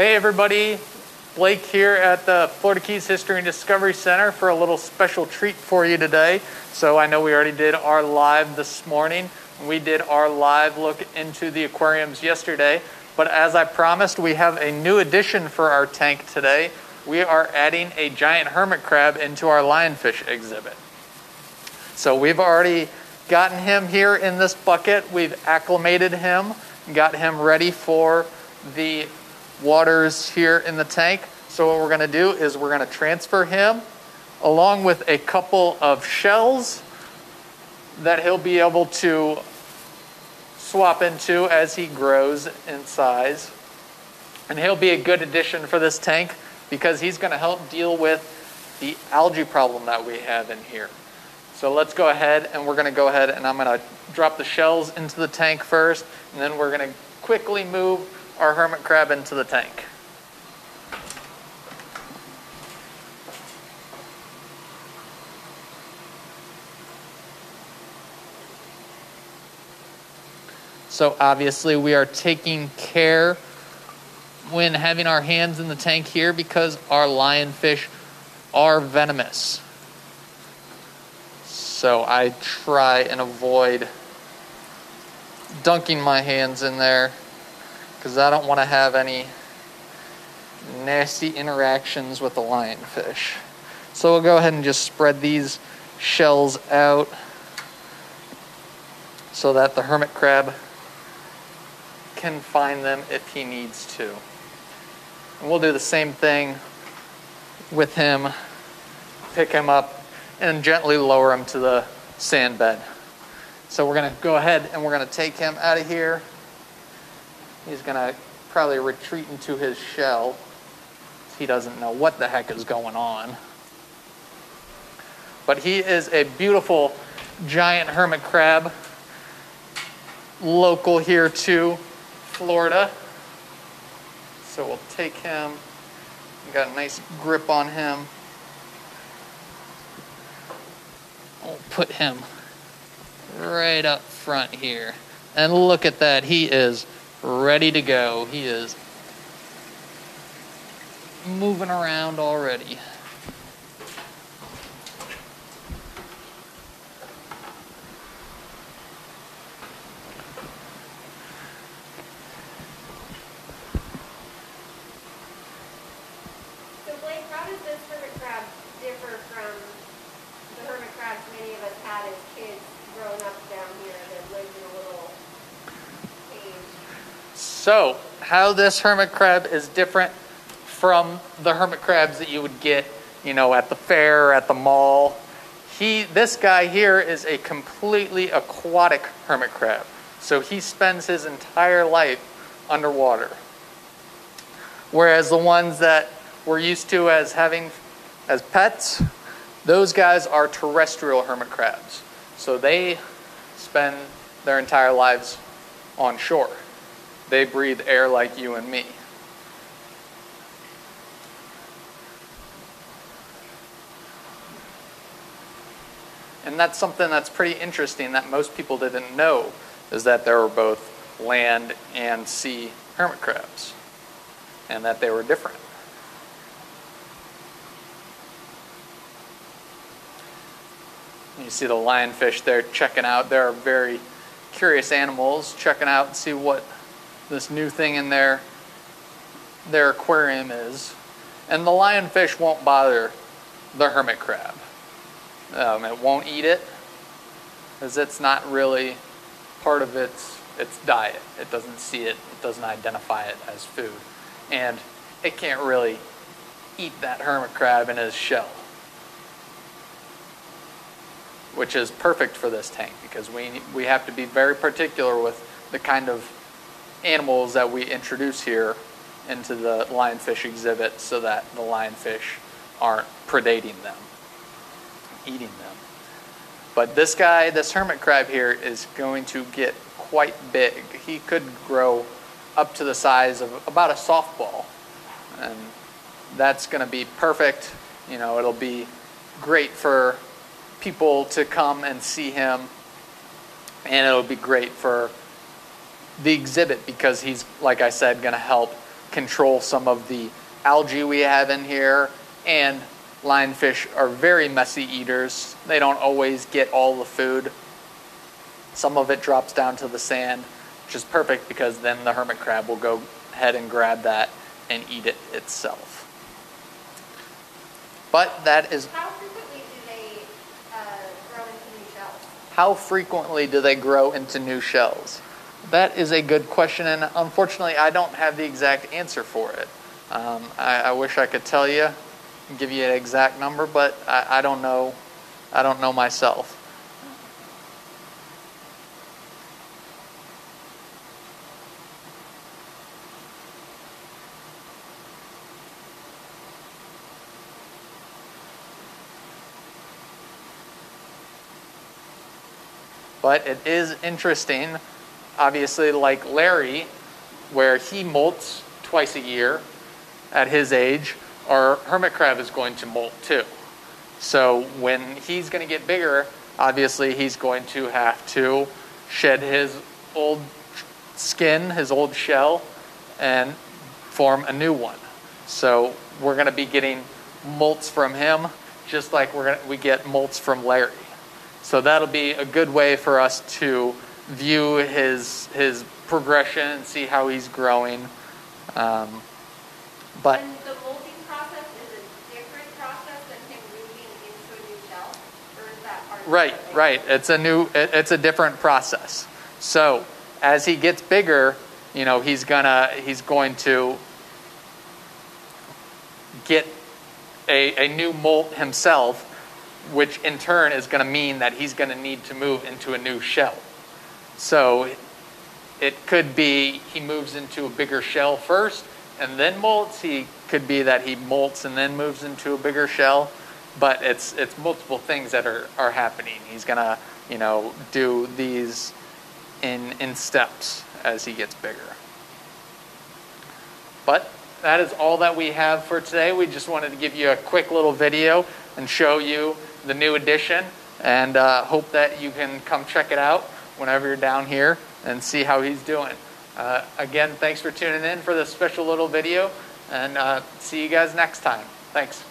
Hey everybody, Blake here at the Florida Keys History and Discovery Center for a little special treat for you today. So I know we already did our live this morning. We did our live look into the aquariums yesterday, but as I promised, we have a new addition for our tank today. We are adding a giant hermit crab into our lionfish exhibit. So we've already gotten him here in this bucket. We've acclimated him, got him ready for the waters here in the tank. So what we're going to do is we're going to transfer him along with a couple of shells that he'll be able to swap into as he grows in size. And he'll be a good addition for this tank because he's going to help deal with the algae problem that we have in here. So let's go ahead and we're going to go ahead and I'm going to drop the shells into the tank first, and then we're going to quickly move our hermit crab into the tank. So obviously we are taking care when having our hands in the tank here because our lionfish are venomous. So I try and avoid dunking my hands in there because I don't want to have any nasty interactions with the lionfish. So we'll go ahead and just spread these shells out so that the hermit crab can find them if he needs to. And we'll do the same thing with him. Pick him up and gently lower him to the sand bed. So we're going to go ahead and we're going to take him out of here. He's going to probably retreat into his shell. He doesn't know what the heck is going on. But he is a beautiful giant hermit crab, local here to Florida. So we'll take him. We've got a nice grip on him. We'll put him right up front here. And look at that. He is ready to go. He is moving around already. So Blake, how does this hermit crab differ from the hermit crabs many of us had as kids growing up down here that lived in a little cage? So, how this hermit crab is different from the hermit crabs that you would get, at the fair or at the mall. This guy here is a completely aquatic hermit crab. So he spends his entire life underwater. Whereas the ones that we're used to as having as pets, those guys are terrestrial hermit crabs. So they spend their entire lives on shore. They breathe air like you and me. And that's something that's pretty interesting that most people didn't know, is that there were both land and sea hermit crabs, and that they were different. You see the lionfish there checking out. They're very curious animals, checking out and see what this new thing in their aquarium is. And the lionfish won't bother the hermit crab. It won't eat it because it's not really part of its diet. It doesn't see it. It doesn't identify it as food. And it can't really eat that hermit crab in his shell, which is perfect for this tank because we have to be very particular with the kind of animals that we introduce here into the lionfish exhibit so that the lionfish aren't predating them, eating them. But this guy, this hermit crab here, is going to get quite big. He could grow up to the size of about a softball, and that's going to be perfect. It'll be great for people to come and see him, and it'll be great for the exhibit because he's, like I said, going to help control some of the algae we have in here. And lionfish are very messy eaters. They don't always get all the food. Some of it drops down to the sand, which is perfect because then the hermit crab will go ahead and grab that and eat it itself. But that is... How frequently do they grow into new shells? How frequently do they grow into new shells? That is a good question, and unfortunately I don't have the exact answer for it. I wish I could tell you and give you an exact number, but I don't know. I don't know myself. But it is interesting, obviously, like Larry, where he molts twice a year at his age, our hermit crab is going to molt too. So when he's going to get bigger, obviously he's going to have to shed his old skin, his old shell, and form a new one. So we're going to be getting molts from him, just like we get molts from Larry. So that'll be a good way for us to view his progression and see how he's growing. But and the molting process is a different process than him moving into a new shell, or is that part of it? Right. It's a different process. So as he gets bigger, he's going to get a new molt himself, which in turn is going to mean that he's going to need to move into a new shell. So it could be he moves into a bigger shell first and then molts. He could be that he molts and then moves into a bigger shell. But it's multiple things that are happening. He's going to, do these in steps as he gets bigger. But that is all that we have for today. We just wanted to give you a quick little video and show you the new edition, and hope that you can come check it out whenever you're down here and see how he's doing. Again, thanks for tuning in for this special little video, and see you guys next time. Thanks.